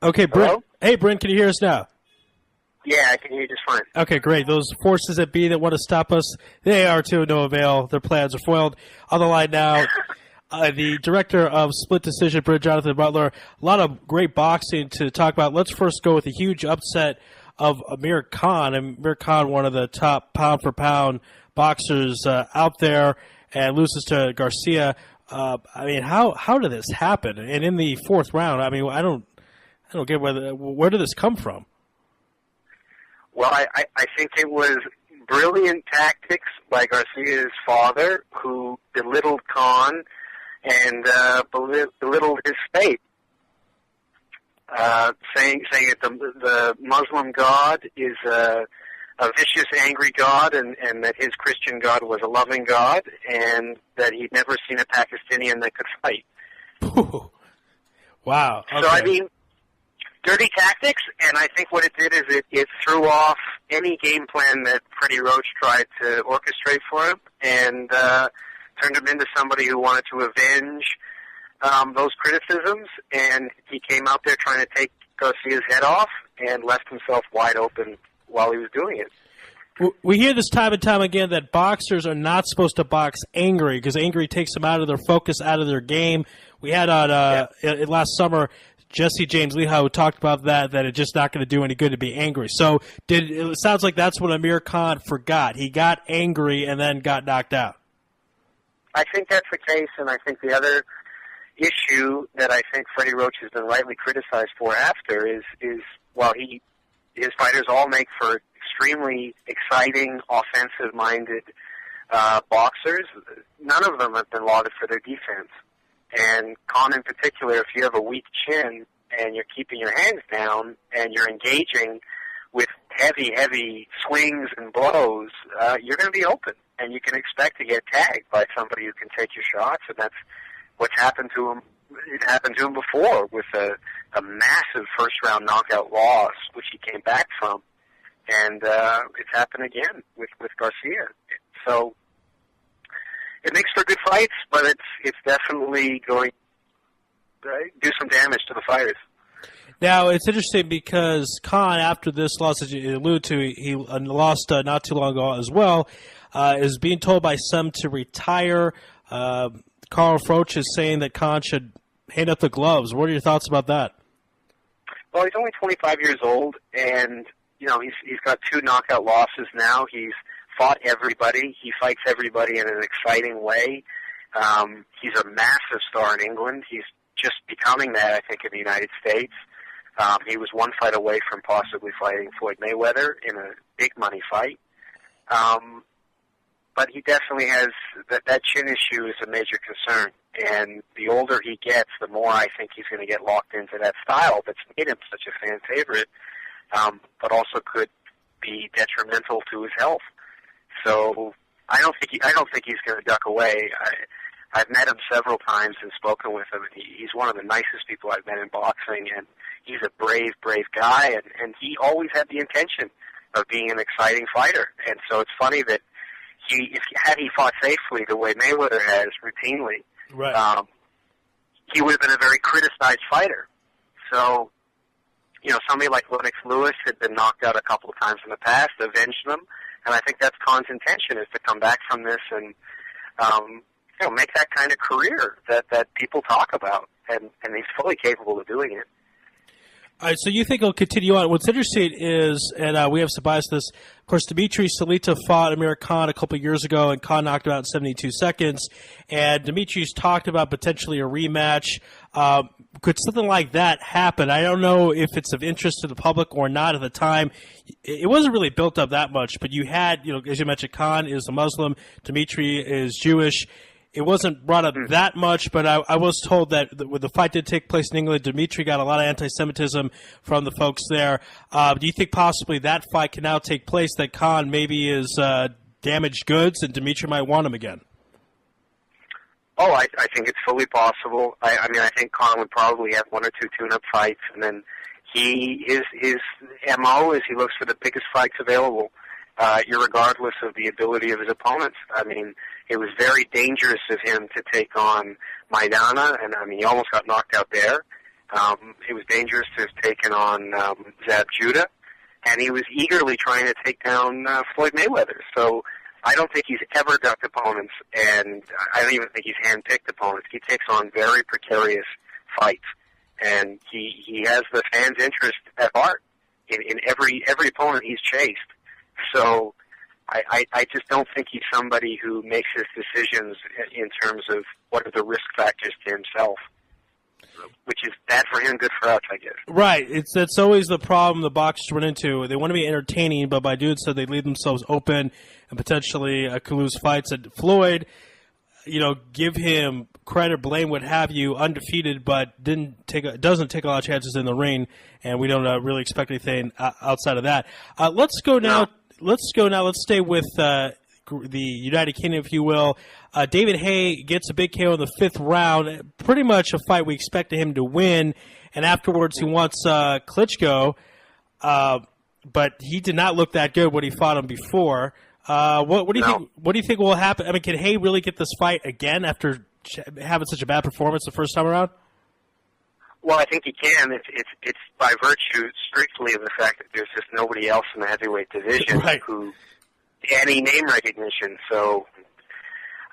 Okay, Brent. Hello? Hey, Brent, can you hear us now? Yeah, I can hear you just fine. Okay, great. Those forces that be that want to stop us, they are to no avail. Their plans are foiled. On the line now, the director of Split Decision, Brent Jonathan Butler. A lot of great boxing to talk about. Let's first go with a huge upset of Amir Khan. Amir Khan, one of the top pound-for-pound boxers out there, and loses to Garcia. How did this happen? And in the fourth round, I don't get where did this come from? Well, I think it was brilliant tactics by Garcia's father, who belittled Khan and belittled his faith, saying that the Muslim God is a vicious, angry God, and that his Christian God was a loving God, and that he'd never seen a Pakistani that could fight. Ooh. Wow. Okay. So, I mean, dirty tactics, and I think what it did is it threw off any game plan that Freddie Roach tried to orchestrate for him, and turned him into somebody who wanted to avenge those criticisms, and he came out there trying to take Garcia's head off and left himself wide open while he was doing it. We hear this time and time again that boxers are not supposed to box angry because angry takes them out of their focus, out of their game. We had on last summer Jesse James Lehigh who talked about that it's just not going to do any good to be angry. So it sounds like that's what Amir Khan forgot. He got angry and then got knocked out. I think that's the case, and I think the other issue that I think Freddie Roach has been rightly criticized for after is while his fighters all make for extremely exciting, offensive-minded boxers, none of them have been lauded for their defense. And Khan in particular, if you have a weak chin and you're keeping your hands down and you're engaging with heavy swings and blows, you're going to be open. And you can expect to get tagged by somebody who can take your shots, and that's what's happened to him. It happened to him before with a massive first-round knockout loss, which he came back from. And it's happened again with Garcia. So it makes for good fights, but it's definitely going to do some damage to the fighters. Now, it's interesting because Khan, after this loss, as you alluded to, he lost not too long ago as well, is being told by some to retire. Carl Froch is saying that Khan should hand up the gloves. What are your thoughts about that? Well, he's only 25 years old, and he's got 2 knockout losses now. He's fought everybody. He fights everybody in an exciting way. He's a massive star in England. He's just becoming that, I think, in the United States. He was one fight away from possibly fighting Floyd Mayweather in a big money fight. But he definitely has that chin issue is a major concern. And the older he gets, the more I think he's going to get locked into that style that's made him such a fan favorite, but also could be detrimental to his health. So I don't think he's going to duck away. I've met him several times and spoken with him. He's one of the nicest people I've met in boxing, and he's a brave guy, and he always had the intention of being an exciting fighter. And so it's funny that had he fought safely the way Mayweather has routinely, right. He would have been a very criticized fighter. So, somebody like Lennox Lewis had been knocked out a couple of times in the past, avenged them, and I think that's Khan's intention, is to come back from this and make that kind of career that people talk about, and he's fully capable of doing it. All right, so you think he'll continue on. What's interesting is, and we have some bias to this, of course, Dmitry Salita fought Amir Khan a couple of years ago, and Khan knocked him out in 72 seconds. And Dmitry's talked about potentially a rematch. Could something like that happen? I don't know if it's of interest to the public or not at the time. It wasn't really built up that much, but you had, as you mentioned, Khan is a Muslim, Dmitry is Jewish. It wasn't brought up that much, but I was told that when the fight did take place in England, Dmitry got a lot of anti-Semitism from the folks there. Do you think possibly that fight can now take place, that Khan maybe is damaged goods and Dmitry might want him again? Oh, I think it's fully possible. I think Khan would probably have 1 or 2 tune-up fights, and then his MO is he looks for the biggest fights available, irregardless of the ability of his opponents. It was very dangerous of him to take on Maidana, and he almost got knocked out there. It was dangerous to have taken on Zab Judah, and he was eagerly trying to take down Floyd Mayweather. So I don't think he's ever ducked opponents, and I don't even think he's handpicked opponents. He takes on very precarious fights, and he has the fans' interest at heart in every opponent he's chased. So I just don't think he's somebody who makes his decisions in terms of what are the risk factors to himself, which is bad for him, good for us, I guess. Right. That's always the problem the boxers run into. They want to be entertaining, but by doing so, they leave themselves open and potentially could lose fights. And Floyd, give him credit, blame, what have you, undefeated, but doesn't take a lot of chances in the ring, and we don't really expect anything outside of that. Let's go now. No. Let's stay with the United Kingdom, if you will. David Haye gets a big KO in the 5th round, pretty much a fight we expected him to win, and afterwards he wants Klitschko, but he did not look that good when he fought him before. What do you think? What do you think will happen? I mean, can Haye really get this fight again after having such a bad performance the first time around? Well, I think he can. It's by virtue strictly of the fact that there's just nobody else in the heavyweight division right. who any name recognition. So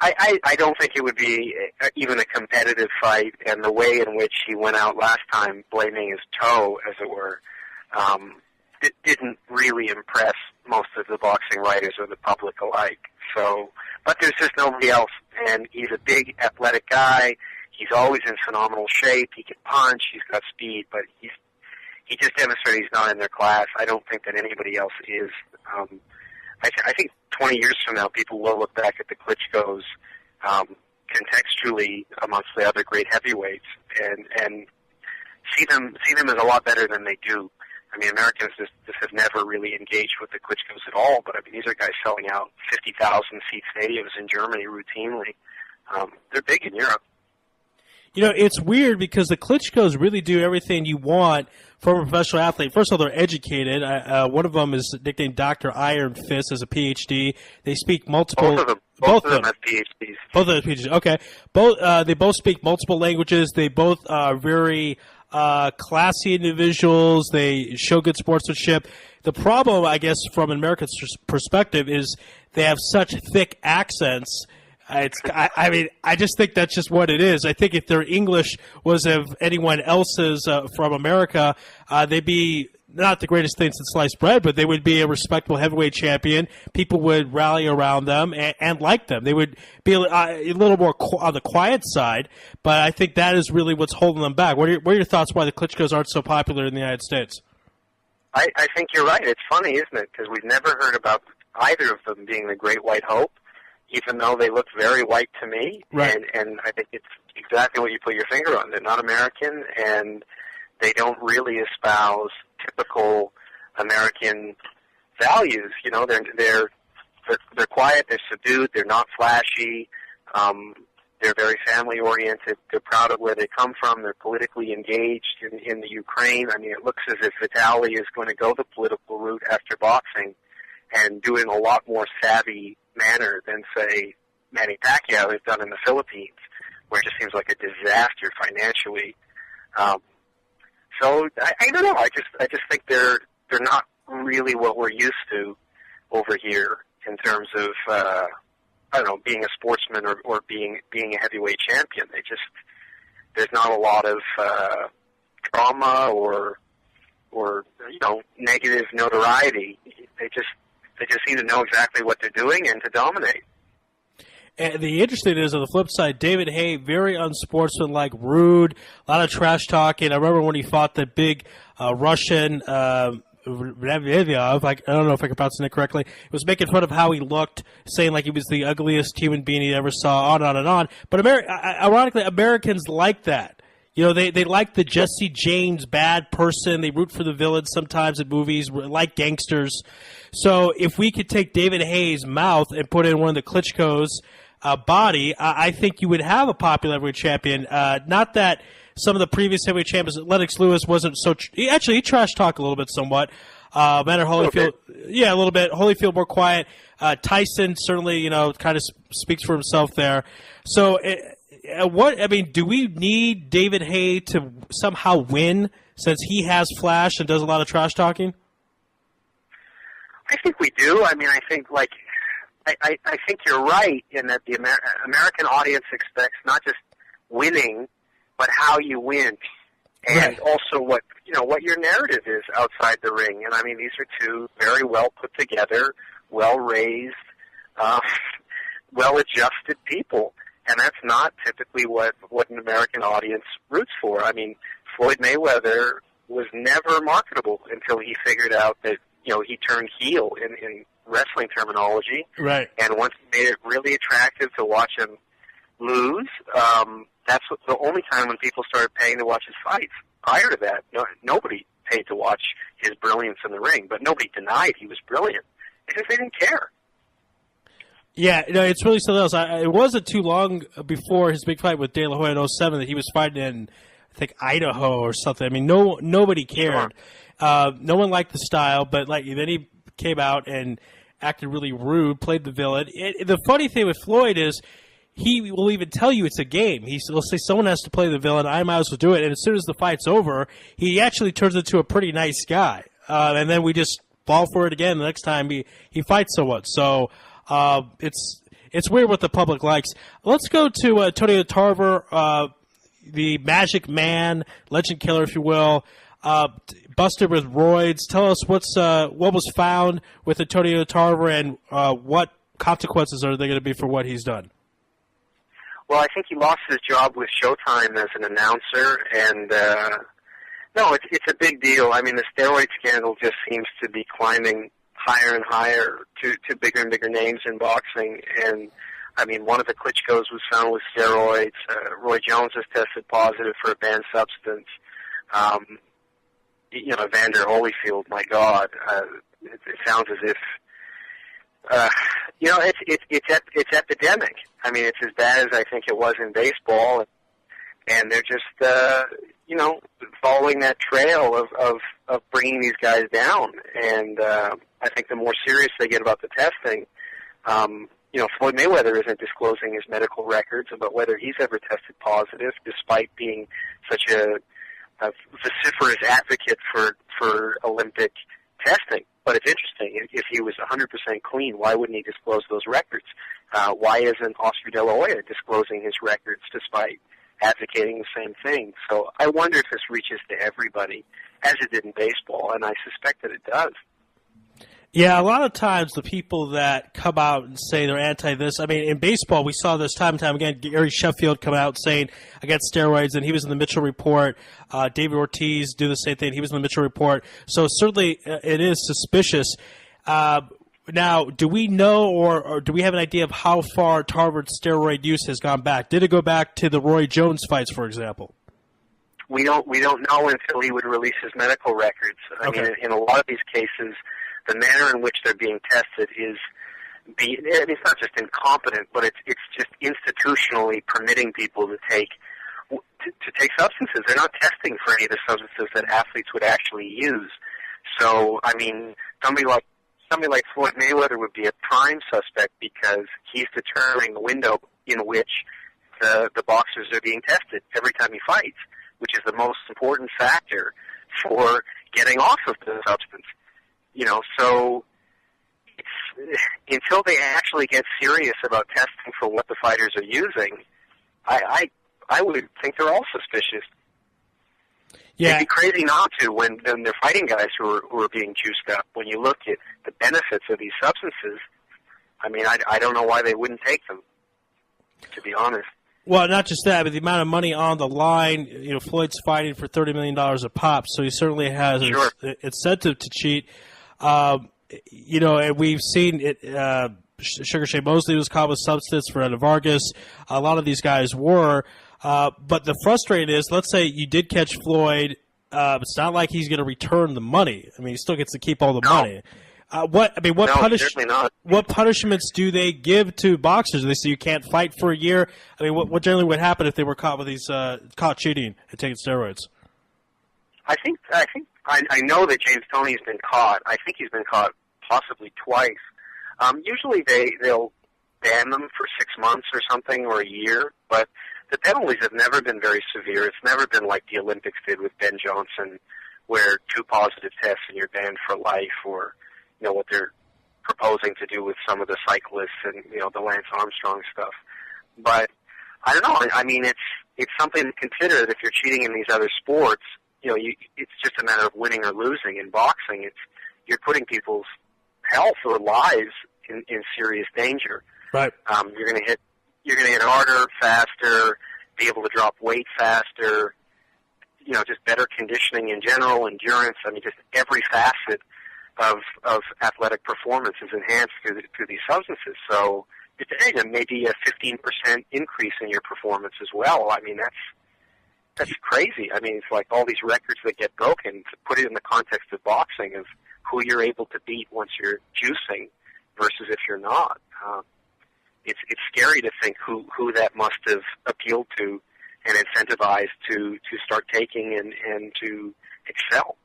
I don't think it would be even a competitive fight. And the way in which he went out last time, blaming his toe, as it were, it didn't really impress most of the boxing writers or the public alike. So, but there's just nobody else, and he's a big, athletic guy. He's always in phenomenal shape. He can punch. He's got speed, but he just demonstrated he's not in their class. I don't think that anybody else is. I think 20 years from now, people will look back at the Klitschkos contextually amongst the other great heavyweights and see them as a lot better than they do. I mean, Americans just have never really engaged with the Klitschkos at all, but I mean, these are guys selling out 50,000-seat stadiums in Germany routinely. They're big in Europe. It's weird because the Klitschkos really do everything you want from a professional athlete. First of all, they're educated. One of them is nicknamed Dr. Iron Fist as a PhD. They speak multiple... Both of them have PhDs. Both of them have PhDs. Okay. They both speak multiple languages. They both are very classy individuals. They show good sportsmanship. The problem, I guess, from an American perspective is they have such thick accents. I just think that's just what it is. I think if their English was of anyone else's from America, they'd be not the greatest thing since sliced bread, but they would be a respectable heavyweight champion. People would rally around them and like them. They would be a little more on the quiet side, but I think that is really what's holding them back. What are your thoughts why the Klitschkos aren't so popular in the United States? I think you're right. It's funny, isn't it? Because we've never heard about either of them being the Great White Hope, even though they look very white to me. Right. And I think it's exactly what you put your finger on. They're not American, and they don't really espouse typical American values. They're quiet, they're subdued, they're not flashy, they're very family-oriented, they're proud of where they come from, they're politically engaged in the Ukraine. I mean, it looks as if Vitaly is going to go the political route after boxing and do it in a lot more savvy manner than, say, Manny Pacquiao has done in the Philippines, where it just seems like a disaster financially. So I don't know. I just think they're not really what we're used to over here in terms of being a sportsman or being a heavyweight champion. There's not a lot of drama or negative notoriety. They just seem to know exactly what they're doing and to dominate. And the interesting is, on the flip side, David Haye, very unsportsmanlike, rude, a lot of trash talking. I remember when he fought the big Russian Ravyov, I don't know if I can pronounce it correctly. He was making fun of how he looked, saying like he was the ugliest human being he ever saw, on and on and on. But ironically, Americans like that. They like the Jesse James bad person. They root for the villains sometimes in movies, like gangsters. So if we could take David Haye's mouth and put it in one of the Klitschko's body, I think you would have a popular heavyweight champion. Not that some of the previous heavyweight champions, Lennox Lewis wasn't so. He trash talked a little bit, somewhat. Matter Holyfield, a little bit. Holyfield more quiet. Tyson certainly, kind of speaks for himself there. So do we need David Haye to somehow win since he has flash and does a lot of trash talking? I think we do. I mean, I think I think you're right in that the American audience expects not just winning, but how you win, and also what your narrative is outside the ring. And I mean, these are two very well put together, well raised, well adjusted people, and that's not typically what an American audience roots for. I mean, Floyd Mayweather was never marketable until he figured out that he turned heel in wrestling terminology. Right. And once he made it really attractive to watch him lose, that's the only time when people started paying to watch his fights. Prior to that, nobody paid to watch his brilliance in the ring, but nobody denied he was brilliant because they didn't care. Yeah, it's really something else. It wasn't too long before his big fight with De La Hoya in 2007 that he was fighting in, I think, Idaho or something. I mean, nobody cared. Sure. No one liked the style, but then he came out and acted really rude, played the villain. The funny thing with Floyd is he will even tell you it's a game. He'll say someone has to play the villain, I might as well do it. And as soon as the fight's over, he actually turns into a pretty nice guy. And then we just fall for it again the next time he fights someone. So it's weird what the public likes. Let's go to Antonio Tarver, the Magic Man, legend killer, if you will. Busted with roids. Tell us what was found with Antonio Tarver and what consequences are they going to be for what he's done? Well, I think he lost his job with Showtime as an announcer, and no, it's a big deal. I mean, the steroid scandal just seems to be climbing higher and higher to bigger and bigger names in boxing. And I mean, one of the Klitschko's was found with steroids. Roy Jones has tested positive for a banned substance. Evander Holyfield, my God, it sounds as if it's epidemic. I mean, it's as bad as I think it was in baseball, and they're just following that trail of bringing these guys down. And I think the more serious they get about the testing, Floyd Mayweather isn't disclosing his medical records about whether he's ever tested positive, despite being such a vociferous advocate for Olympic testing. But it's interesting, if he was 100% clean, why wouldn't he disclose those records? Why isn't Oscar De La Hoya disclosing his records despite advocating the same thing? So I wonder if this reaches to everybody, as it did in baseball, and I suspect that it does. Yeah, a lot of times the people that come out and say they're anti-this, I mean, in baseball we saw this time and time again, Gary Sheffield come out saying against steroids, and he was in the Mitchell Report. David Ortiz do the same thing. He was in the Mitchell Report. So certainly it is suspicious. Now, do we know or do we have an idea of how far Tarver's steroid use has gone back? Did it go back to the Roy Jones fights, for example? We don't know until he would release his medical records. I mean, in a lot of these cases, the manner in which they're being tested it's not just incompetent, but it's just institutionally permitting people to take substances. They're not testing for any of the substances that athletes would actually use. So, I mean, somebody like Floyd Mayweather would be a prime suspect because he's determining the window in which the boxers are being tested every time he fights, which is the most important factor for getting off of the substance. So until they actually get serious about testing for what the fighters are using, I would think they're all suspicious. Yeah. It'd be crazy not to when they're fighting guys who are being juiced up. When you look at the benefits of these substances, I mean, I don't know why they wouldn't take them, to be honest. Well, not just that, but the amount of money on the line. Floyd's fighting for $30 million a pop, so he certainly has an incentive to cheat. And we've seen it. Sugar Shane Mosley was caught with substance. Fernando Vargas. A lot of these guys were. But the frustrating is, let's say you did catch Floyd. It's not like he's going to return the money. I mean, he still gets to keep all the money. What punishments do they give to boxers? They say you can't fight for a year. I mean, what generally would happen if they were caught with these caught cheating and taking steroids? I know that James Toney's been caught. I think he's been caught possibly twice. Usually they'll ban them for 6 months or something or a year, but the penalties have never been very severe. It's never been like the Olympics did with Ben Johnson, where 2 positive tests and you're banned for life, or what they're proposing to do with some of the cyclists and the Lance Armstrong stuff. But I don't know. I mean, it's something to consider that if you're cheating in these other sports, it's just a matter of winning or losing. In boxing, you're putting people's health or lives in serious danger. Right. You're going to hit harder, faster, be able to drop weight faster. Just better conditioning in general, endurance. I mean, just every facet of athletic performance is enhanced through these substances. So it's maybe a 15% increase in your performance as well. I mean, that's crazy. I mean, it's like all these records that get broken. To put it in the context of boxing, of who you're able to beat once you're juicing versus if you're not. It's scary to think who that must have appealed to and incentivized to start taking and to excel.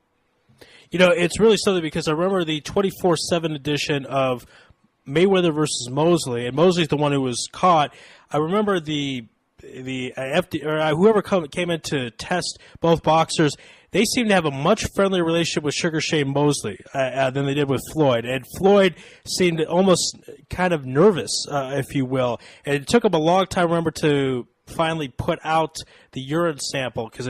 It's really something, because I remember the 24/7 edition of Mayweather versus Mosley, and Mosley's the one who was caught. I remember the whoever came in to test both boxers, they seemed to have a much friendlier relationship with Sugar Shane Mosley than they did with Floyd. And Floyd seemed almost kind of nervous, if you will. And it took him a long time, remember, to finally put out the urine sample, because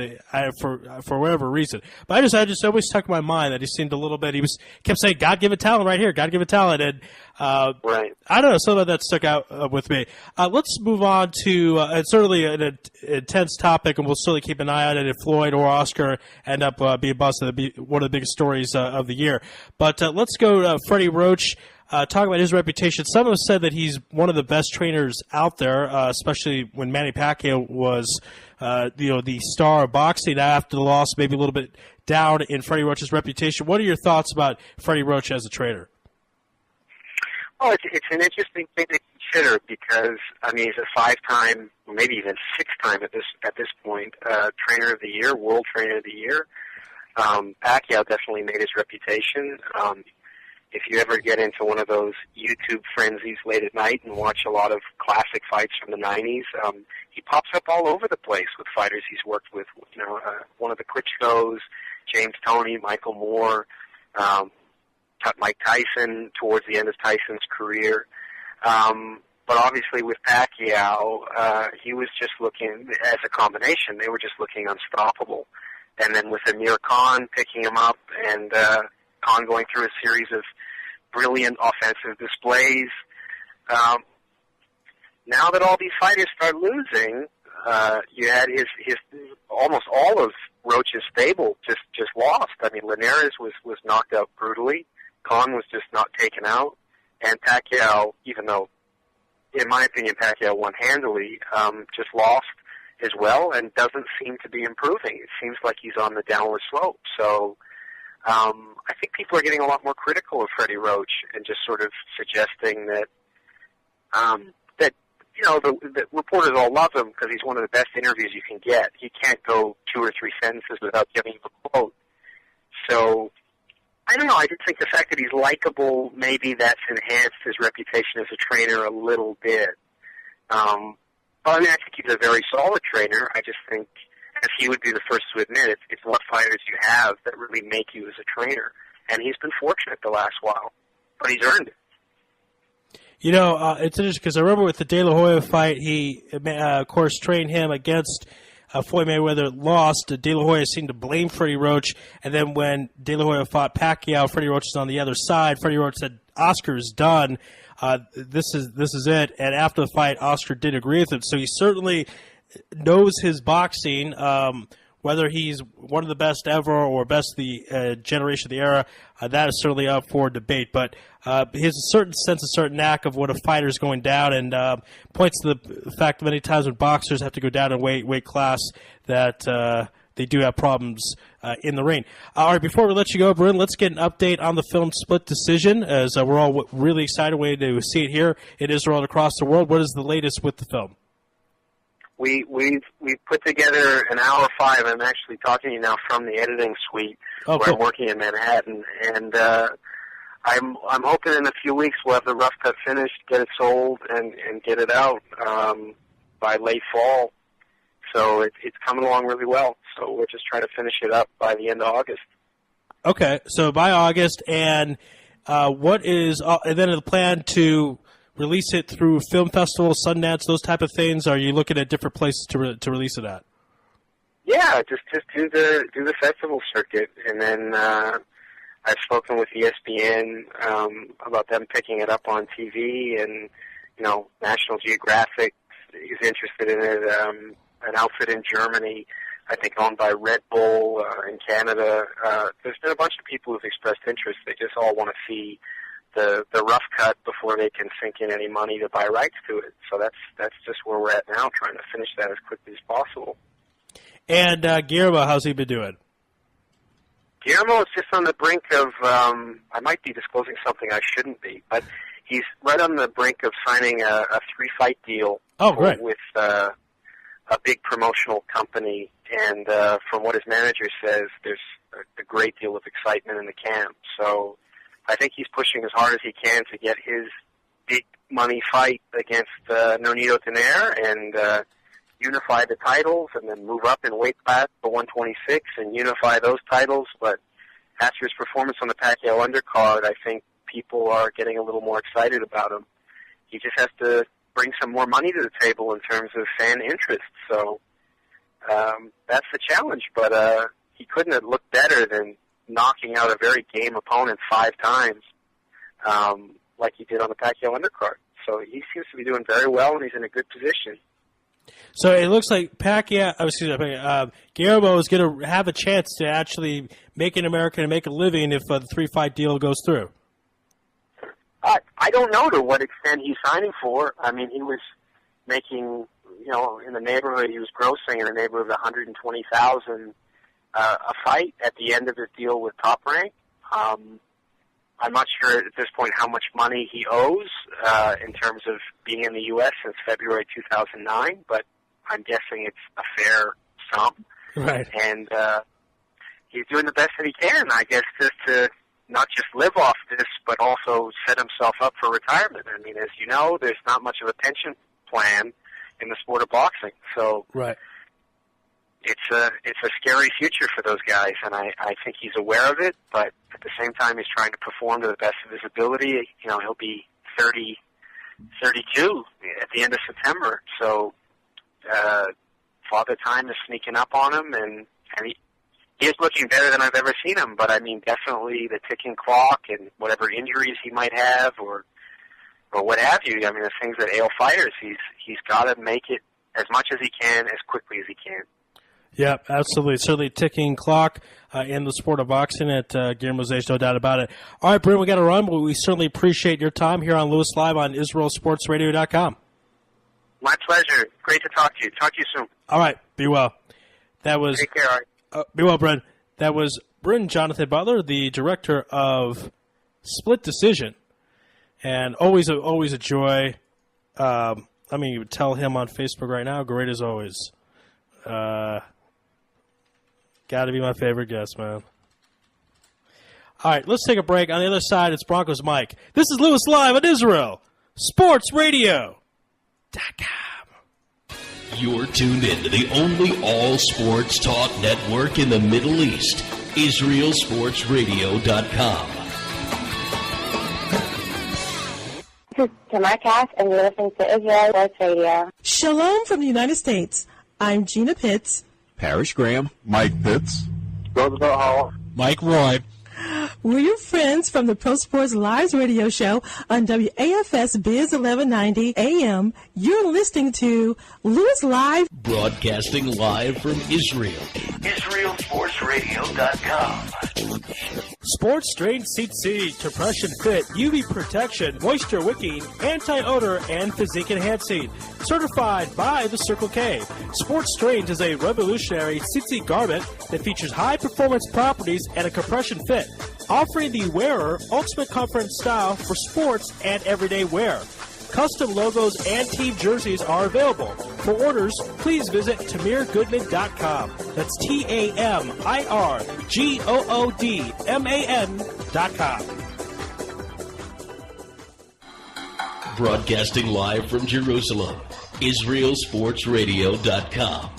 for whatever reason. But I just always stuck in my mind that he seemed a little bit. He kept saying, "God give a talent right here, God give a talent," and right. I don't know, something of that stuck out with me. Let's move on to it's certainly an intense topic, and we'll certainly keep an eye on it if Floyd or Oscar end up being busted. It'll be one of the biggest stories of the year. But let's go to Freddie Roach. Talk about his reputation. Some have said that he's one of the best trainers out there, especially when Manny Pacquiao was, the star of boxing. After the loss, maybe a little bit down in Freddie Roach's reputation. What are your thoughts about Freddie Roach as a trainer? Well, it's an interesting thing to consider, because I mean, he's a 5-time, or maybe even 6-time at this point, trainer of the year, world trainer of the year. Pacquiao definitely made his reputation. If you ever get into one of those YouTube frenzies late at night and watch a lot of classic fights from the 90s, he pops up all over the place with fighters he's worked with. One of the Klitschko's, James Toney, Michael Moore, Mike Tyson towards the end of Tyson's career. But obviously with Pacquiao, he was just looking, as a combination, they were just looking unstoppable. And then with Amir Khan picking him up, and Khan going through a series of brilliant offensive displays. Now that all these fighters start losing, you had his almost all of Roach's stable just lost. I mean, Linares was knocked out brutally. Khan was just not taken out, and Pacquiao, even though, in my opinion, Pacquiao won handily, just lost as well, and doesn't seem to be improving. It seems like he's on the downward slope. So I think people are getting a lot more critical of Freddie Roach, and just sort of suggesting that the reporters all love him because he's one of the best interviews you can get. He can't go 2 or 3 sentences without giving you a quote. So I don't know. I just think the fact that he's likable, maybe that's enhanced his reputation as a trainer a little bit. But I mean, I think he's a very solid trainer. I just think, as he would be the first to admit, it's what fighters you have that really make you as a trainer. And he's been fortunate the last while, but he's earned it. It's interesting because I remember with the De La Hoya fight, he, of course, trained him against Floyd Mayweather, lost. De La Hoya seemed to blame Freddie Roach, and then when De La Hoya fought Pacquiao, Freddie Roach is on the other side. Freddie Roach said, "Oscar's done. This is it." And after the fight, Oscar did agree with him. So he certainly knows his boxing. Whether he's one of the best ever or best of the generation of the era, that is certainly up for debate. But he has a certain sense, a certain knack of what a fighter's going down, and points to the fact that many times when boxers have to go down in weight class, that they do have problems in the ring. All right, before we let you go, Bryn, let's get an update on the film Split Decision, as we're all really excited to see it here in Israel and across the world. What is the latest with the film? We've put together an hour 5. I'm actually talking to you now from the editing suite where cool. I'm working in Manhattan, and I'm hoping in a few weeks we'll have the rough cut finished, get it sold, and get it out by late fall. So it's coming along really well. So we're just trying to finish it up by the end of August. Okay, so by August, and what is and then the plan to release it through film festivals, Sundance, those type of things? Are you looking at different places to release it at? Yeah, just do the festival circuit, and then I've spoken with ESPN about them picking it up on TV, and National Geographic is interested in it. An outfit in Germany, I think owned by Red Bull in Canada. There's been a bunch of people who've expressed interest. They just all want to see the rough cut before they can sink in any money to buy rights to it. So that's just where we're at now, trying to finish that as quickly as possible. And Guillermo, how's he been doing? Guillermo is just on the brink of, I might be disclosing something I shouldn't be, but he's right on the brink of signing a 3-fight deal with a big promotional company. And from what his manager says, there's a great deal of excitement in the camp. So I think he's pushing as hard as he can to get his big money fight against Nonito Donaire and unify the titles, and then move up in weight class to 126 and unify those titles. But after his performance on the Pacquiao undercard, I think people are getting a little more excited about him. He just has to bring some more money to the table in terms of fan interest. So that's the challenge. But he couldn't have looked better than knocking out a very game opponent 5 times like he did on the Pacquiao undercard. So he seems to be doing very well, and he's in a good position. So it looks like Guillermo is going to have a chance to actually make an American and make a living if the 3-fight deal goes through. I don't know to what extent he's signing for. I mean, he was making, in the neighborhood, he was grossing in the neighborhood of $120,000 a fight at the end of his deal with Top Rank. I'm not sure at this point how much money he owes in terms of being in the U.S. since February 2009, but I'm guessing it's a fair sum. Right. And he's doing the best that he can, I guess, just to not just live off this, but also set himself up for retirement. I mean, as you know, there's not much of a pension plan in the sport of boxing. So right. It's a scary future for those guys, and I think he's aware of it, but at the same time he's trying to perform to the best of his ability. He'll be 32 at the end of September, so Father Time is sneaking up on him, and he is looking better than I've ever seen him, but I mean, definitely the ticking clock and whatever injuries he might have or what have you, I mean, the things that ail fighters, he's got to make it as much as he can, as quickly as he can. Yeah, absolutely. Certainly ticking clock in the sport of boxing at Guillermo's age, no doubt about it. All right, Brent, we got to run, but we certainly appreciate your time here on Louis Live on IsraelSportsRadio.com. My pleasure. Great to talk to you. Talk to you soon. All right, be well. Take care, Ari. Be well, Brent. That was Brent Jonathan Butler, the director of Split Decision, and always a joy. I mean, you would tell him on Facebook right now, great as always. Got to be my favorite guest, man. All right, let's take a break. On the other side, it's Broncos Mike. This is Louis Live on Israel Sports Radio.com. You're tuned in to the only all-sports talk network in the Middle East, IsraelSportsRadio.com. This is Tamar Cass, and you're listening to Israel Sports Radio. Shalom from the United States. I'm Gina Pitts. Parrish Graham. Mike Pitts. Roosevelt Hall. Mike Roy. We're your friends from the Pro Sports Lives radio show on WAFS Biz 1190 AM. You're listening to Louis Live. Broadcasting live from Israel. IsraelSportsRadio.com. Sports Strain CC, Depression Fit, UV Protection, Moisture Wicking, Anti-Odor, and Physique Enhancing. Certified by the Circle K. Sports Strains is a revolutionary CC garment that features high-performance properties and a compression fit, offering the wearer ultimate comfort and style for sports and everyday wear. Custom logos and team jerseys are available. For orders, please visit TamirGoodman.com. That's TamirGoodman.com. Broadcasting live from Jerusalem, IsraelSportsRadio.com.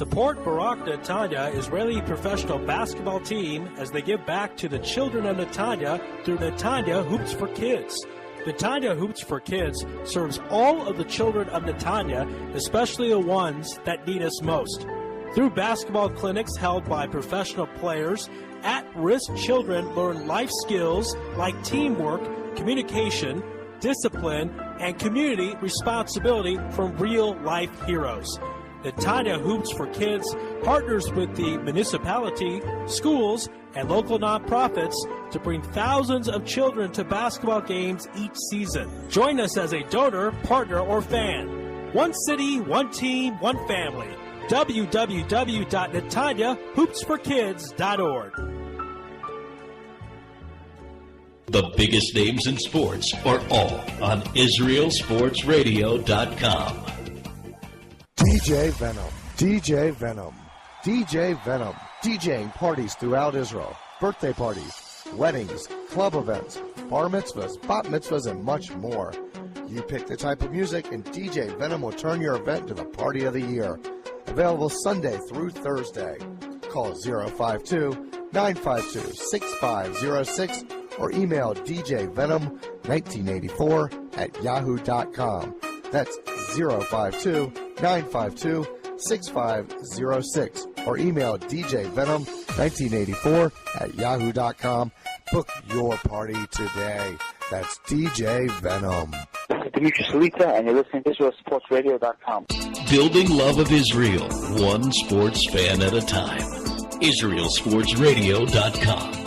Support Barak Netanya Israeli professional basketball team as they give back to the children of Netanya through Netanya Hoops for Kids. Netanya Hoops for Kids serves all of the children of Netanya, especially the ones that need us most. Through basketball clinics held by professional players, at-risk children learn life skills like teamwork, communication, discipline, and community responsibility from real-life heroes. Netanya Hoops for Kids partners with the municipality, schools, and local nonprofits to bring thousands of children to basketball games each season. Join us as a donor, partner, or fan. One city, one team, one family. www.netanyahoopsforkids.org. The biggest names in sports are all on IsraelSportsRadio.com. DJ Venom, DJ Venom, DJ Venom, DJing parties throughout Israel, birthday parties, weddings, club events, bar mitzvahs, bat mitzvahs, and much more. You pick the type of music, and DJ Venom will turn your event to the party of the year. Available Sunday through Thursday. Call 052-952-6506 or email djvenom1984@yahoo.com. That's 052-952-6506 or email djvenom1984@yahoo.com. Book your party today. That's DJ Venom. This is Dimitri Salita, and you're listening to IsraelSportsRadio.com. Building love of Israel, one sports fan at a time. IsraelSportsRadio.com.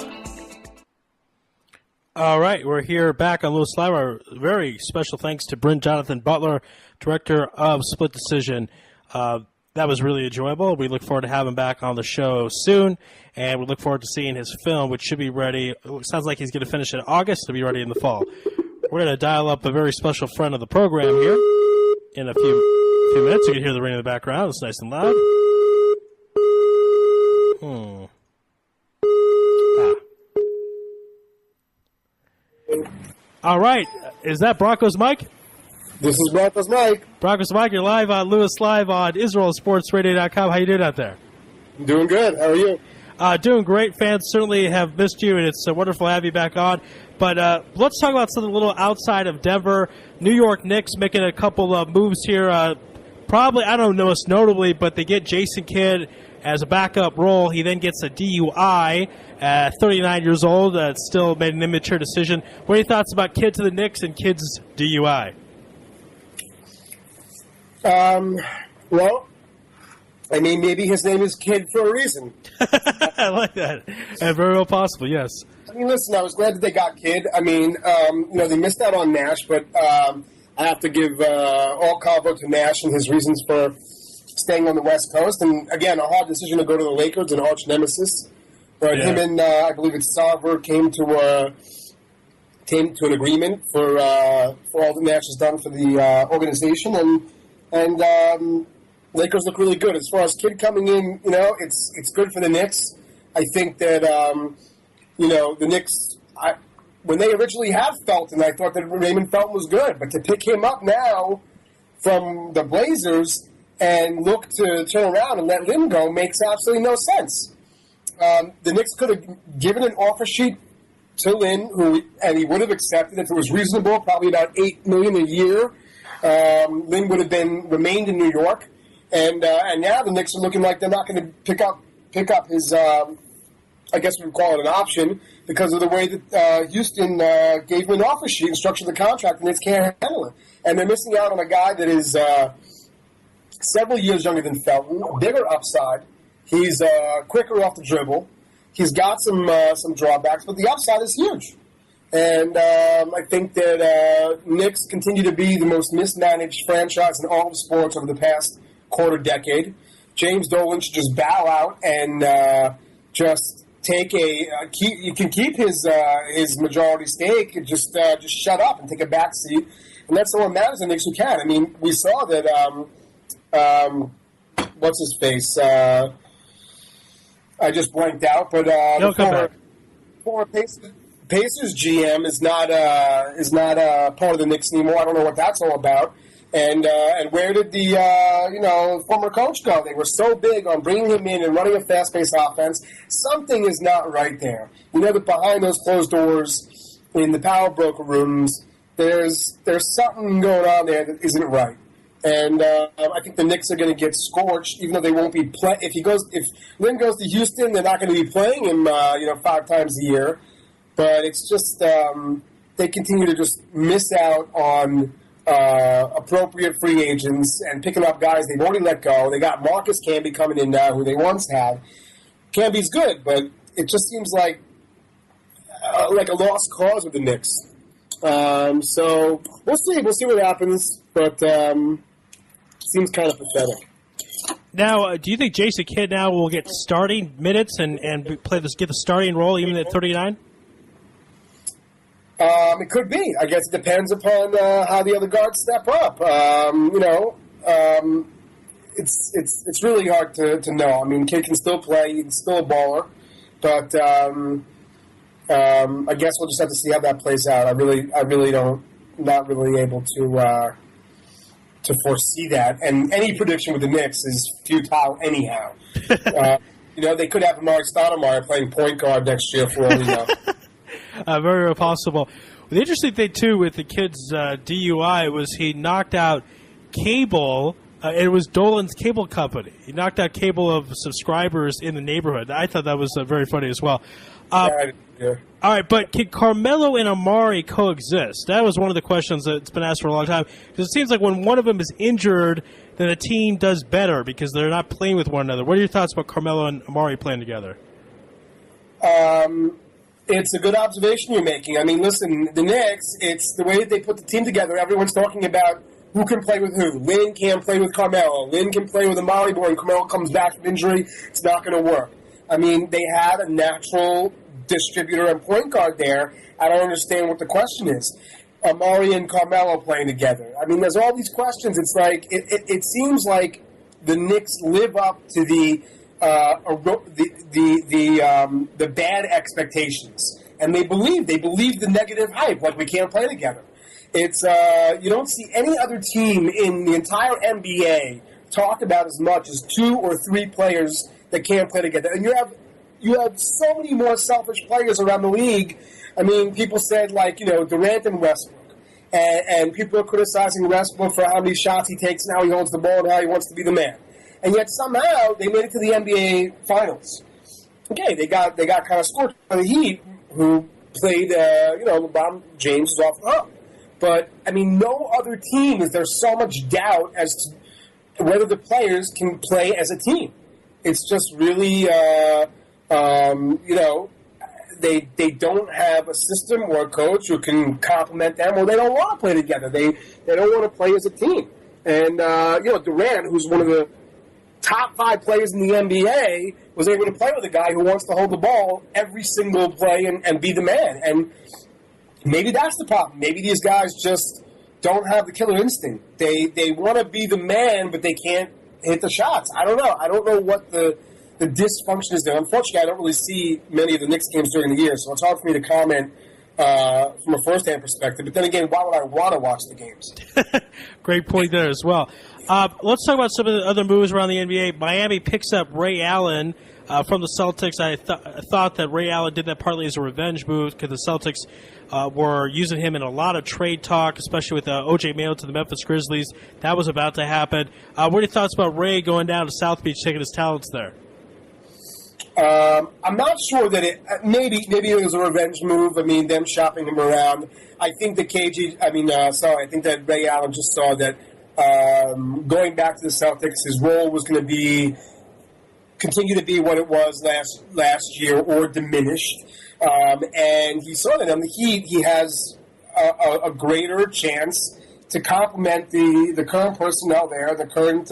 All right, we're here back on Louis Live. Our very special thanks to Bryn Jonathan Butler, director of Split Decision. That was really enjoyable. We look forward to having him back on the show soon, and we look forward to seeing his film, which should be ready. It sounds like he's going to finish in August to be ready in the fall. We're going to dial up a very special friend of the program here in a few minutes. You can hear the ring in the background. It's nice and loud. All right. Is that Broncos Mike? This is Broncos Mike. Broncos Mike, you're live on Louis Live on IsraelSportsRadio.com. How you doing out there? Doing good. How are you? Doing great. Fans certainly have missed you, and it's wonderful to have you back on. But let's talk about something a little outside of Denver. New York Knicks making a couple of moves here. Probably, I don't know most notably, but they get Jason Kidd as a backup role. He then gets a DUI at 39 years old. Still made an immature decision. What are your thoughts about Kidd to the Knicks and Kidd's DUI? Well, I mean, maybe his name is Kidd for a reason. I like that. Very well possible, yes. I mean, listen, I was glad that they got Kidd. I mean, they missed out on Nash, but I have to give all combo to Nash and his reasons for staying on the West Coast. And, again, a hard decision to go to the Lakers, an arch nemesis. But him and, I believe it's Sarver, came to an agreement for all that Nash has done for the organization. And Lakers look really good. As far as Kidd coming in, it's good for the Knicks. I think that, the Knicks, when they originally have Felton, I thought that Raymond Felton was good. But to pick him up now from the Blazers and look to turn around and let Lynn go makes absolutely no sense. The Knicks could have given an offer sheet to Lynn, and he would have accepted if it was reasonable, probably about $8 million a year. Lynn would have remained in New York, and now the Knicks are looking like they're not going to pick up his. I guess we would call it an option because of the way that Houston gave him an offer sheet and structured the contract, and they can't handle it. And they're missing out on a guy that is several years younger than Felton, bigger upside. He's quicker off the dribble. He's got some drawbacks, but the upside is huge. And I think that Knicks continue to be the most mismanaged franchise in all of sports over the past quarter decade. James Dolan should just bow out and just take you can keep his majority stake and just shut up and take a back seat and let someone manage the Knicks who can. I mean, we saw that what's his face? I just blanked out, but former Pacers GM is not part of the Knicks anymore. I don't know what that's all about. And where did the former coach go? They were so big on bringing him in and running a fast-paced offense. Something is not right there. You know that behind those closed doors in the power broker rooms, there's something going on there that isn't right. And I think the Knicks are going to get scorched, even though they won't be play. If Lynn goes to Houston, they're not going to be playing him, 5 times a year. But it's just they continue to just miss out on appropriate free agents and picking up guys they've already let go. They got Marcus Camby coming in now, who they once had. Camby's good, but it just seems like a lost cause with the Knicks. So we'll see. We'll see what happens, but seems kind of pathetic. Now, do you think Jason Kidd now will get starting minutes and get the starting role even at 39? It could be. I guess it depends upon how the other guards step up. It's really hard to know. I mean, Kidd can still play. He's still a baller, but I guess we'll just have to see how that plays out. I really not really able to foresee that. And any prediction with the Knicks is futile anyhow. They could have Amari Stoudemire playing point guard next year for all we know. Very possible. The interesting thing, too, with the kid's DUI was he knocked out cable. It was Dolan's cable company. He knocked out cable of subscribers in the neighborhood. I thought that was very funny as well. Yeah. All right, but can Carmelo and Amari coexist? That was one of the questions that's been asked for a long time. Because it seems like when one of them is injured, then a team does better because they're not playing with one another. What are your thoughts about Carmelo and Amari playing together? It's a good observation you're making. I mean, listen, the Knicks, it's the way that they put the team together. Everyone's talking about who can play with who. Lynn can't play with Carmelo. Lynn can play with Amari, but when Carmelo comes back from injury, it's not going to work. I mean, they have a natural distributor and point guard there. I don't understand what the question is. Amari and Carmelo playing together. I mean, there's all these questions. It's like it seems like the Knicks live up to the bad expectations, and they believe the negative hype. Like, we can't play together. It's you don't see any other team in the entire NBA talk about as much as 2 or 3 players that can't play together, and you have so many more selfish players around the league. I mean, people said, Durant and Westbrook. And people are criticizing Westbrook for how many shots he takes and how he holds the ball and how he wants to be the man. And yet somehow they made it to the NBA Finals. Okay, they got kind of scorched by the Heat, who played, LeBron James is off the hook. But, I mean, no other team is there so much doubt as to whether the players can play as a team. It's just really... They don't have a system or a coach who can complement them, or they don't want to play together. They don't want to play as a team. And, Durant, who's one of the top 5 players in the NBA, was able to play with a guy who wants to hold the ball every single play and be the man. And maybe that's the problem. Maybe these guys just don't have the killer instinct. They want to be the man, but they can't hit the shots. I don't know. I don't know what the dysfunction is there. Unfortunately, I don't really see many of the Knicks games during the year, so it's hard for me to comment from a first-hand perspective. But then again, why would I want to watch the games? Great point there as well. Let's talk about some of the other moves around the NBA. Miami picks up Ray Allen from the Celtics. I thought that Ray Allen did that partly as a revenge move because the Celtics were using him in a lot of trade talk, especially with O.J. Mayo to the Memphis Grizzlies. That was about to happen. What are your thoughts about Ray going down to South Beach, taking his talents there? I'm not sure that maybe it was a revenge move. I mean, them shopping him around. I think that I think that Ray Allen just saw that going back to the Celtics, his role was going to continue to be what it was last year or diminished. And he saw that on the Heat, he has a greater chance to complement the current personnel there, the current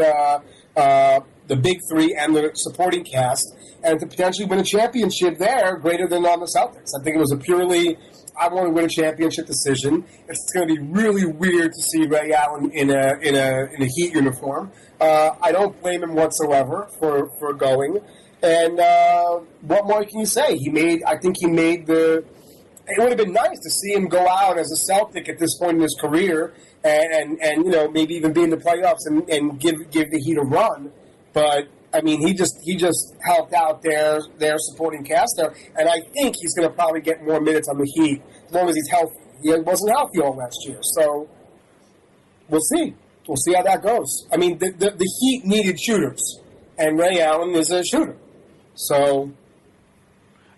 the big 3 and the supporting cast, and to potentially win a championship there greater than on the Celtics. I think it was a purely, I want to win a championship decision. It's going to be really weird to see Ray Allen in a Heat uniform. I don't blame him whatsoever for going. And what more can you say? I think he made the it would have been nice to see him go out as a Celtic at this point in his career and maybe even be in the playoffs and give the Heat a run. But I mean, he just helped out their supporting cast there, and I think he's going to probably get more minutes on the Heat as long as he's healthy. He wasn't healthy all last year, so we'll see. We'll see how that goes. I mean, the Heat needed shooters, and Ray Allen is a shooter. So,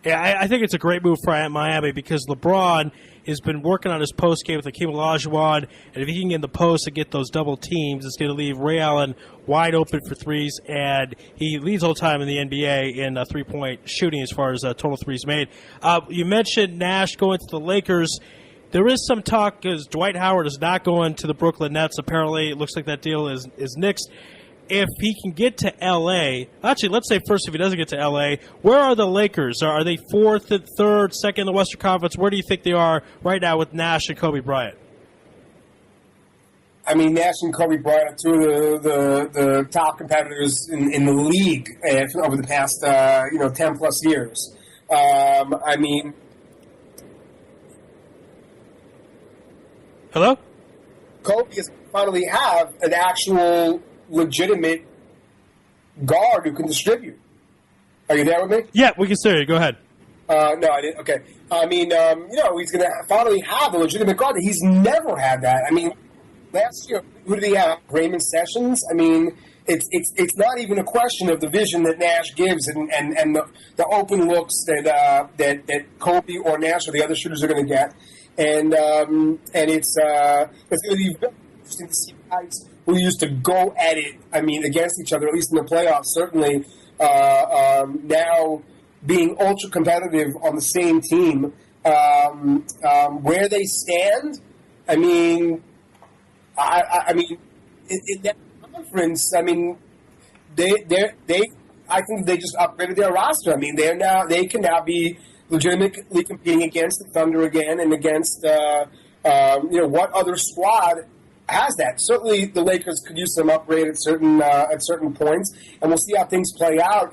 yeah, I think it's a great move for Miami because LeBron has been working on his post game with Hakeem Olajuwon, and if he can get in the post and get those double teams, it's going to leave Ray Allen wide open for threes, and he leads all time in the NBA in 3-point shooting as far as total threes made. You mentioned Nash going to the Lakers. There is some talk because Dwight Howard is not going to the Brooklyn Nets. Apparently, it looks like that deal is nixed. If he can get to L.A., actually, let's say first if he doesn't get to L.A., where are the Lakers? Are they fourth, third, second in the Western Conference? Where do you think they are right now with Nash and Kobe Bryant? I mean, Nash and Kobe Bryant are two of the top competitors in the league over the past 10-plus years. I mean... Hello? Kobe has finally have an actual legitimate guard who can distribute. Are you there with me? Yeah, we can hear you. Go ahead. No, I didn't. Okay. I mean, he's going to finally have a legitimate guard. He's never had that. I mean, last year, who did he have? Raymond Sessions? I mean, it's not even a question of the vision that Nash gives and the open looks that Kobe or Nash or the other shooters are going to get. And it's going to be very interesting to see guys who used to go at it, I mean, against each other, at least in the playoffs, certainly now being ultra competitive on the same team. Where they stand, I mean, I mean, in that conference, I mean, I think they just upgraded their roster. I mean, they can now be legitimately competing against the Thunder again and against what other squad has that. Certainly, the Lakers could use some upgrade at certain points, and we'll see how things play out.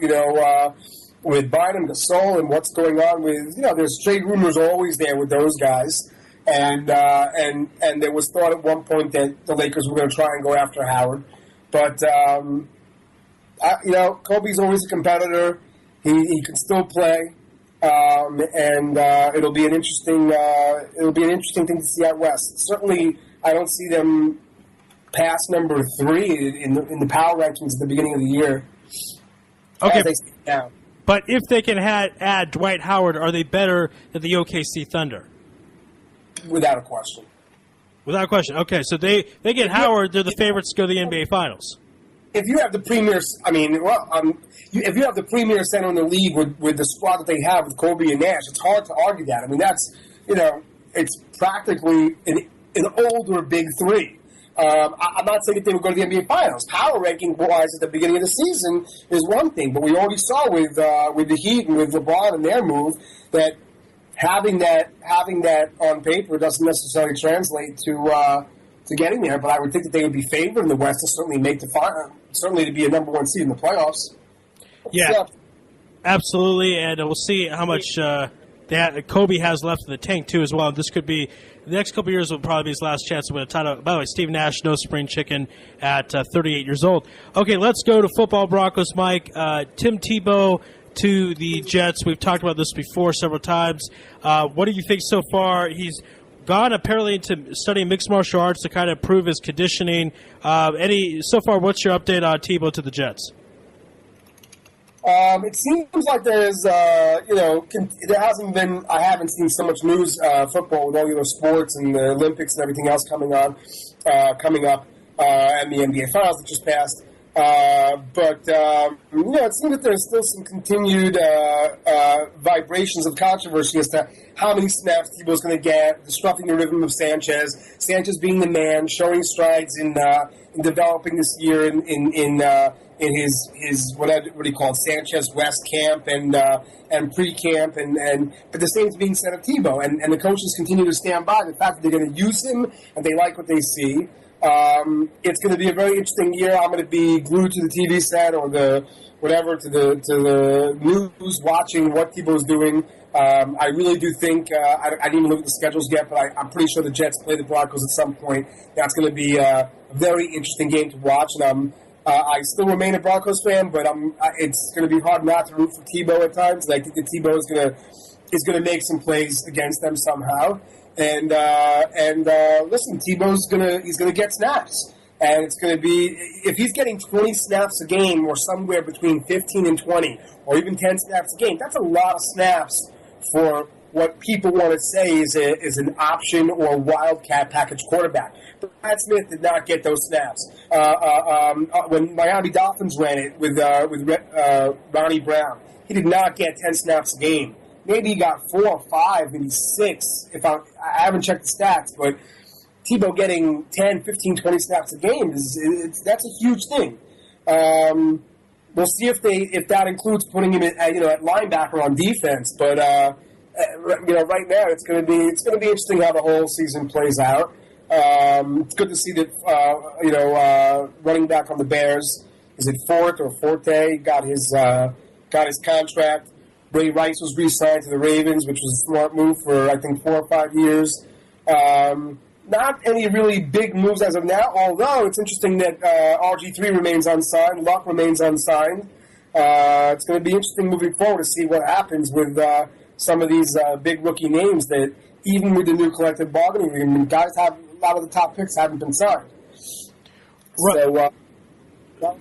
With Bynum, Gasol, and what's going on with there's trade rumors always there with those guys, and there was thought at one point that the Lakers were going to try and go after Howard, but Kobe's always a competitor. He can still play. And it'll be an interesting thing to see out west. Certainly, I don't see them past number 3 in the power rankings at the beginning of the year. Okay, down. But if they can add Dwight Howard, are they better than the OKC Thunder? Without a question. Without a question. Okay, so they get Howard. They're the favorites to go to the NBA Finals. If you have the premier, if you have the premier center in the league with the squad that they have with Kobe and Nash, it's hard to argue that. I mean, that's it's practically an older big three. I'm not saying that they would go to the NBA Finals. Power ranking wise at the beginning of the season is one thing, but we already saw with the Heat and with LeBron and their move that having that on paper doesn't necessarily translate to getting there. But I would think that they would be favored in the West to certainly make the final, certainly to be a number 1 seed in the playoffs. Yeah, absolutely, and we'll see how much Kobe has left in the tank too as well. This could be the next couple of years will probably be his last chance to win a title. By the way, Steve Nash, no spring chicken at 38 years old. Okay, let's go to football Broncos, Mike. Tim Tebow to the Jets. We've talked about this before several times. What do you think so far? He's gone apparently into studying mixed martial arts to kind of improve his conditioning. So far, what's your update on Tebow to the Jets? It seems like there's, there hasn't been, I haven't seen so much news, football with all the other sports and the Olympics and everything else coming up, and the NBA Finals that just passed. But it seems that there's still some continued vibrations of controversy as to how many snaps Tebow's going to get, disrupting the rhythm of Sanchez. Sanchez being the man, showing strides in developing this year in his what do you call it, Sanchez West camp and pre-camp, but the same's being said of Tebow, and the coaches continue to stand by the fact that they're going to use him and they like what they see. It's going to be a very interesting year. I'm going to be glued to the TV set or the whatever to the news, watching what Tebow's doing. I really do think I didn't even look at the schedules yet, but I'm pretty sure the Jets play the Broncos at some point. That's going to be a very interesting game to watch, and I still remain a Broncos fan, but it's going to be hard not to root for Tebow at times. And I think that Tebow is going to make some plays against them somehow. And listen, Tebow's he's going to get snaps. And it's going to be, if he's getting 20 snaps a game or somewhere between 15 and 20 or even 10 snaps a game, that's a lot of snaps for what people want to say is an option or wildcat package quarterback. But Brad Smith did not get those snaps. When Miami Dolphins ran it with Ronnie Brown, he did not get 10 snaps a game. Maybe he got 4 or 5, maybe 6. I haven't checked the stats, but Tebow getting 10, 15, 20 snaps a game that's a huge thing. We'll see if that includes putting him at linebacker on defense. But right now it's going to be interesting how the whole season plays out. It's good to see that running back on the Bears, is it Forte got his contract. Ray Rice was re-signed to the Ravens, which was a smart move for I think 4 or 5 years. Not any really big moves as of now, although it's interesting that RG3 remains unsigned, Luck remains unsigned. It's going to be interesting moving forward to see what happens with some of these big rookie names that, even with the new collective bargaining agreement, guys have a lot of the top picks haven't been signed. Right. So,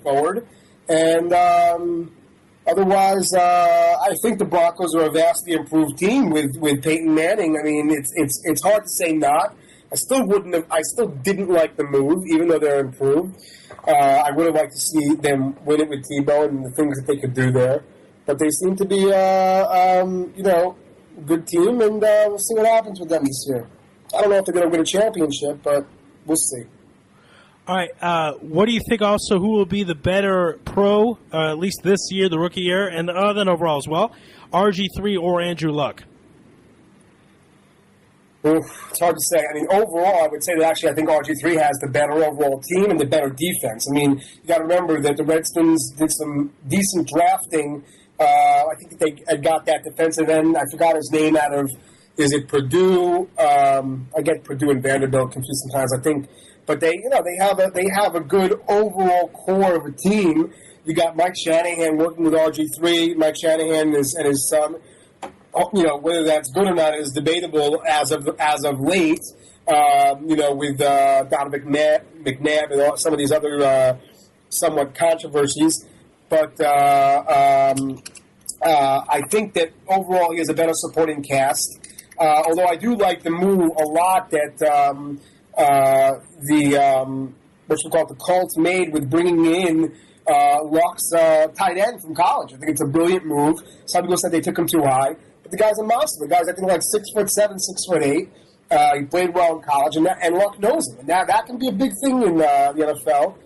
forward. And otherwise, I think the Broncos are a vastly improved team with Peyton Manning. I mean, it's hard to say not. I still didn't like the move, even though they're improved. I would have liked to see them win it with Tebow and the things that they could do there. But they seem to be, a good team, and we'll see what happens with them this year. I don't know if they're going to win a championship, but we'll see. All right. What do you think also who will be the better pro, at least this year, the rookie year, and then overall as well, RG3 or Andrew Luck? It's hard to say. I mean, overall, I would say that actually I think RG3 has the better overall team and the better defense. I mean, you got to remember that the Redskins did some decent drafting. I think that they had got that defensive end. I forgot his name out of, is it Purdue? I get Purdue and Vanderbilt confused sometimes, I think. But they have a good overall core of a team. You got Mike Shanahan working with RG3. Mike Shanahan and his son. Whether that's good or not is debatable as of late. With Donovan McNabb and some of these other somewhat controversies. But I think that overall he has a better supporting cast. Although I do like the move a lot that the Colts made with bringing in Luck's tight end from college. I think it's a brilliant move. Some people said they took him too high, but the guy's a monster. The guy's I think like 6'7", 6'8". He played well in college, and Luck knows him. And now that can be a big thing in the NFL.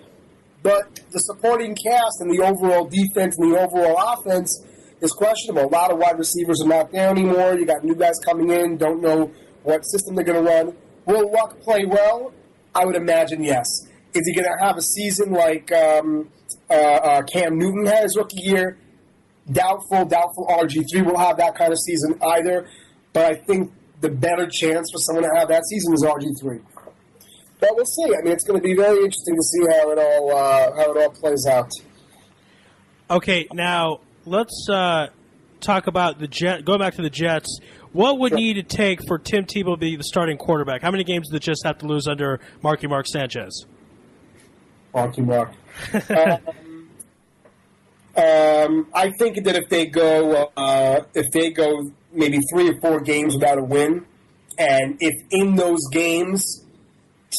But the supporting cast and the overall defense and the overall offense is questionable. A lot of wide receivers are not there anymore. You got new guys coming in, don't know what system they're going to run. Will Luck play well? I would imagine yes. Is he going to have a season like Cam Newton had his rookie year? Doubtful. RG3 will have that kind of season either. But I think the better chance for someone to have that season is RG3. But we'll see. I mean, it's going to be very interesting to see how it all plays out. Okay, now let's talk about the Jets. Going back to the Jets, what would need to take for Tim Tebow to be the starting quarterback? How many games do the Jets have to lose under Mark Sanchez? Mark. I think that if they go maybe 3 or 4 games without a win, and if in those games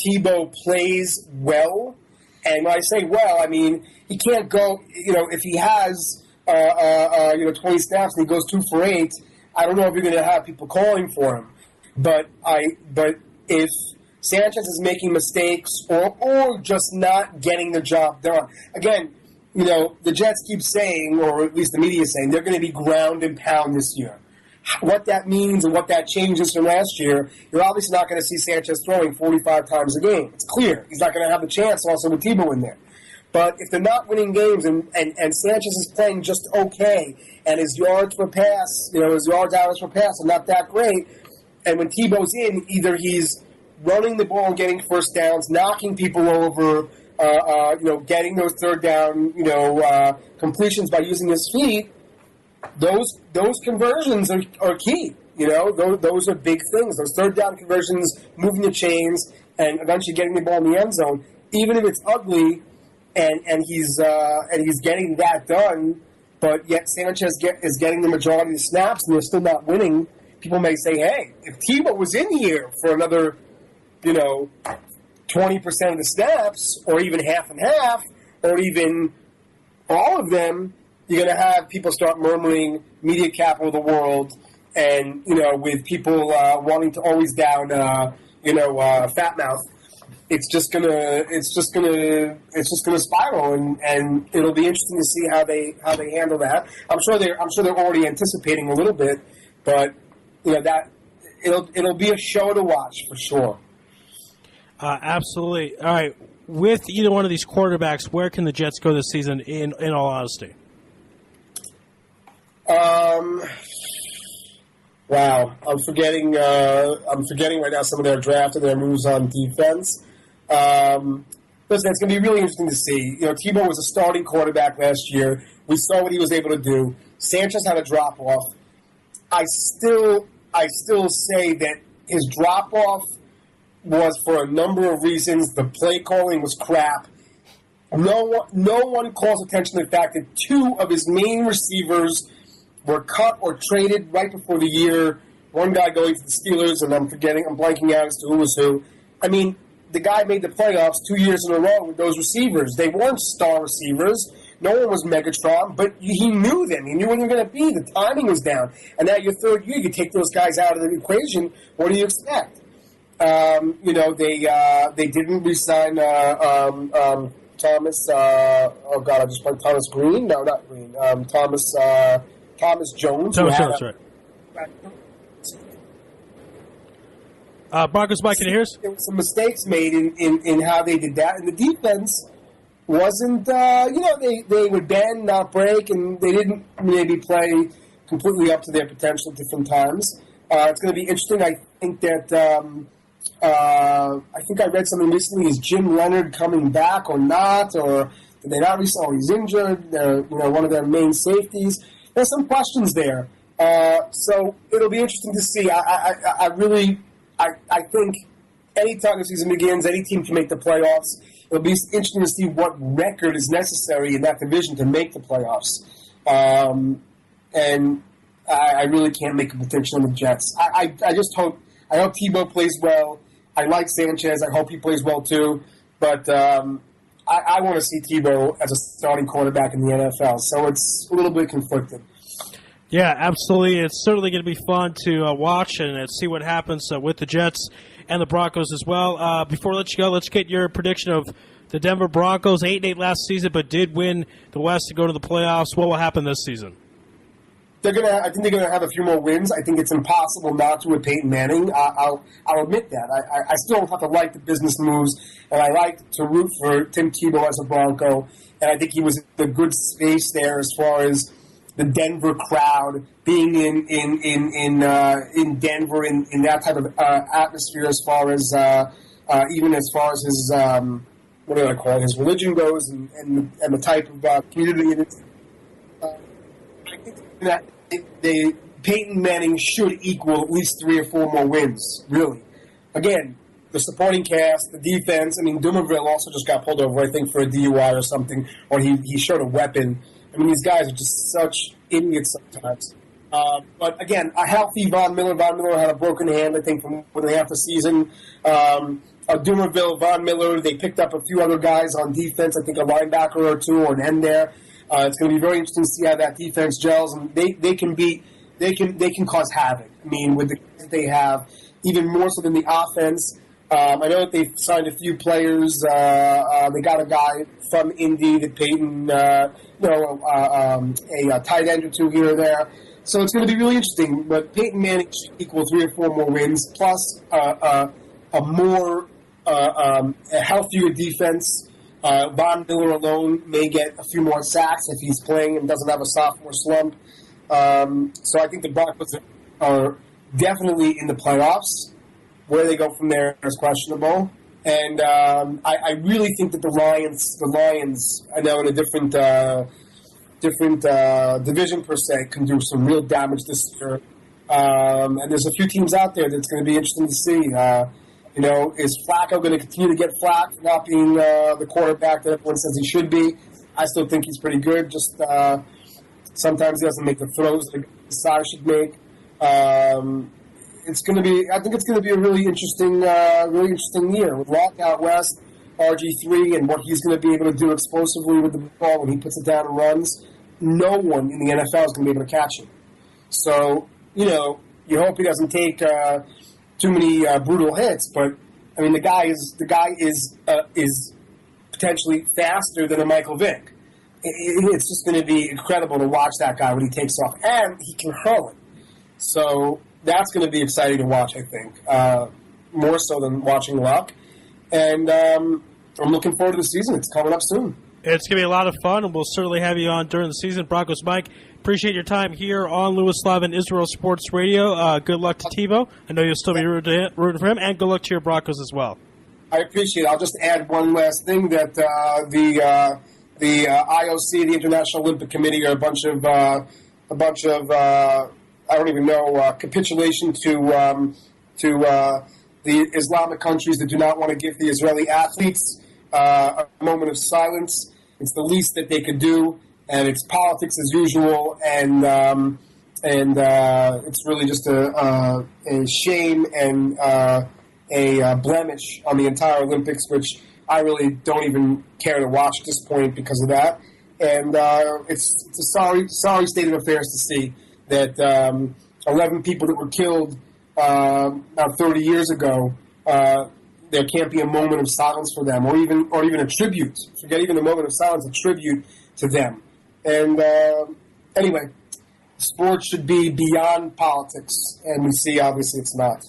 Tebow plays well, and when I say well, I mean he can't go. If he has 20 snaps and he goes 2 for 8, I don't know if you're going to have people calling for him. But if Sanchez is making mistakes or just not getting the job done, again, the Jets keep saying, or at least the media is saying, they're going to be ground and pound this year. What that means and what that changes from last year, you're obviously not going to see Sanchez throwing 45 times a game. It's clear. He's not going to have the chance also with Tebow in there. But if they're not winning games and Sanchez is playing just okay, and his yards per pass, his yards hours per pass are not that great, and when Tebow's in, either he's running the ball and getting first downs, knocking people over, getting those third down, completions by using his feet, those conversions are key. Those are big things. Those third down conversions, moving the chains, and eventually getting the ball in the end zone, even if it's ugly, and he's getting that done, but yet Sanchez is getting the majority of the snaps, and they're still not winning. People may say, "Hey, if Tebow was in here for another, 20% of the snaps, or even half and half, or even all of them," you're going to have people start murmuring media capital of the world, and with people wanting to always down, fat mouth. It's just gonna spiral, and it'll be interesting to see how they handle that. I'm sure they're already anticipating a little bit, but that it'll be a show to watch for sure. Absolutely. All right, with either one of these quarterbacks, where can the Jets go this season? In all honesty. Wow, I'm forgetting right now some of their draft and their moves on defense. Listen, it's going to be really interesting to see. Tebow was a starting quarterback last year. We saw what he was able to do. Sanchez had a drop off. I still say that his drop off was for a number of reasons. The play calling was crap. No one calls attention to the fact that two of his main receivers were cut or traded right before the year. One guy going to the Steelers, and I'm blanking out as to who was who. I mean, the guy made the playoffs 2 years in a row with those receivers. They weren't star receivers. No one was Megatron, but he knew them. He knew what they were going to be. The timing was down. And now your third year, you take those guys out of the equation. What do you expect? They didn't re-sign Thomas. Oh God, I just went Thomas Green. No, not Green. Thomas Jones. Thomas Jones, right? Broncos, Mike, can you hear us? There were some mistakes made in how they did that, and the defense wasn't. They would bend, not break, and they didn't maybe play completely up to their potential at different times. It's going to be interesting. I think that. I think I read something recently. Is Jim Leonard coming back or not? Or did they not resign? Oh, he's injured. One of their main safeties. There's some questions there. So it'll be interesting to see. I think any time the season begins, any team can make the playoffs. It'll be interesting to see what record is necessary in that division to make the playoffs. And I really can't make a prediction on the Jets. I just hope Tebow plays well. I like Sanchez. I hope he plays well too. But I want to see Tebow as a starting quarterback in the NFL. So it's a little bit conflicted. Yeah, absolutely. It's certainly going to be fun to watch and see what happens with the Jets and the Broncos as well. Before we let you go, let's get your prediction of the Denver Broncos, 8-8 last season, but did win the West to go to the playoffs. What will happen this season? I think they're going to have a few more wins. I think it's impossible not to with Peyton Manning. I'll admit that. I still have to like the business moves, and I like to root for Tim Tebow as a Bronco. And I think he was in a good space there as far as the Denver crowd being in Denver in that type of atmosphere, as far as even as far as his what do I call it, his religion goes, and the type of community. I think that Peyton Manning should equal at least 3 or 4 more wins. Really, again, the supporting cast, the defense. I mean, Dumerville also just got pulled over, I think, for a DUI or something, or he showed a weapon. I mean, these guys are just such idiots sometimes. But again, a healthy Von Miller. Von Miller had a broken hand, I think, from within half the season. Dumerville, Von Miller. They picked up a few other guys on defense. I think a linebacker or two or an end there. It's going to be very interesting to see how that defense gels, and they can cause havoc. I mean, with the guys they have, even more so than the offense. I know that they've signed a few players. They got a guy from Indy that Peyton, a tight end or two here or there. So it's going to be really interesting. But Peyton Manning should equal 3 or 4 more wins, plus a healthier defense, Von Miller alone may get a few more sacks if he's playing and doesn't have a sophomore slump. So I think the Broncos are definitely in the playoffs. Where they go from there is questionable. And I really think that the Lions, I know in a different division per se, can do some real damage this year. And there's a few teams out there that's going to be interesting to see. Is Flacco going to continue to get flack for not being the quarterback that everyone says he should be? I still think he's pretty good. Just sometimes he doesn't make the throws that the side should make. It's going to be. I think it's going to be a really interesting year with Locke out west, RG3, and what he's going to be able to do explosively with the ball when he puts it down and runs. No one in the NFL is going to be able to catch him. So you hope he doesn't take too many brutal hits. But I mean, the guy is potentially faster than a Michael Vick. It's just going to be incredible to watch that guy when he takes off, and he can hurl it. So that's going to be exciting to watch, I think, more so than watching Luck. And I'm looking forward to the season. It's coming up soon. It's going to be a lot of fun, and we'll certainly have you on during the season. Broncos Mike, appreciate your time here on Louis Live and Israel Sports Radio. Good luck to Tebow. I know you'll still be rooting for him, and good luck to your Broncos as well. I appreciate it. I'll just add one last thing, that the IOC, the International Olympic Committee, are a bunch of I don't even know, capitulation to the Islamic countries that do not want to give the Israeli athletes a moment of silence. It's the least that they could do, and it's politics as usual, and it's really just a shame and a blemish on the entire Olympics, which I really don't even care to watch at this point because of that. And it's a sorry state of affairs to see that 11 people that were killed about 30 years ago, there can't be a moment of silence for them, or even a tribute. Forget even a moment of silence, a tribute to them. And anyway, sports should be beyond politics, and we see obviously it's not.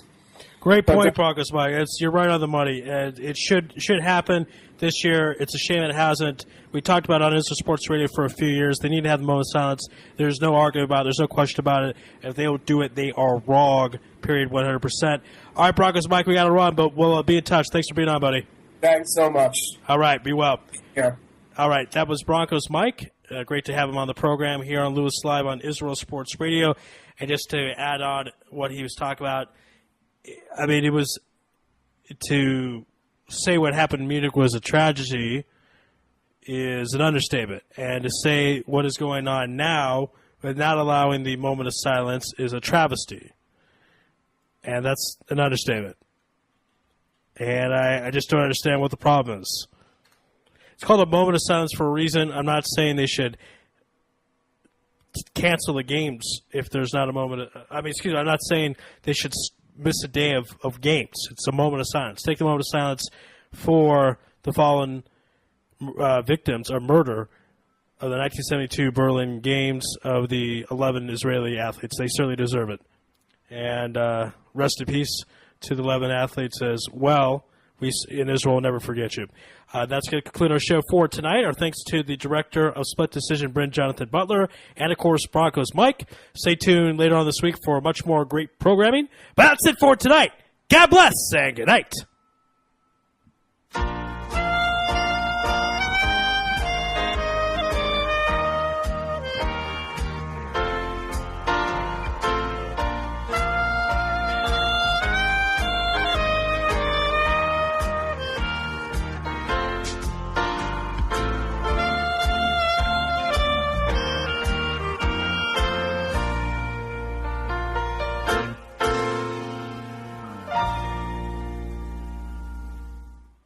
Great point, Broncos Mike. You're right on the money. It should happen this year. It's a shame it hasn't. We talked about it on Israel Sports Radio for a few years. They need to have the moment of silence. There's no argument about it. There's no question about it. If they don't do it, they are wrong, period, 100%. All right, Broncos Mike, we got to run, but we'll be in touch. Thanks for being on, buddy. Thanks so much. All right, be well. Yeah. All right, that was Broncos Mike. Great to have him on the program here on Louis Live on Israel Sports Radio. And just to add on what he was talking about, I mean, it was to say what happened in Munich was a tragedy is an understatement. And to say what is going on now with not allowing the moment of silence is a travesty. And that's an understatement. And I just don't understand what the problem is. It's called a moment of silence for a reason. I'm not saying they should cancel the games if there's not a moment. I'm not saying they should miss a day of games. It's a moment of silence. Take the moment of silence for the fallen victims or murder of the 1972 Berlin Games of the 11 Israeli athletes. They certainly deserve it. And rest in peace to the 11 athletes as well. We in Israel will never forget you. That's going to conclude our show for tonight. Our thanks to the director of Split Decision, Bryn Jonathan Butler, and, of course, Broncos Mike. Stay tuned later on this week for much more great programming. But that's it for tonight. God bless and good night.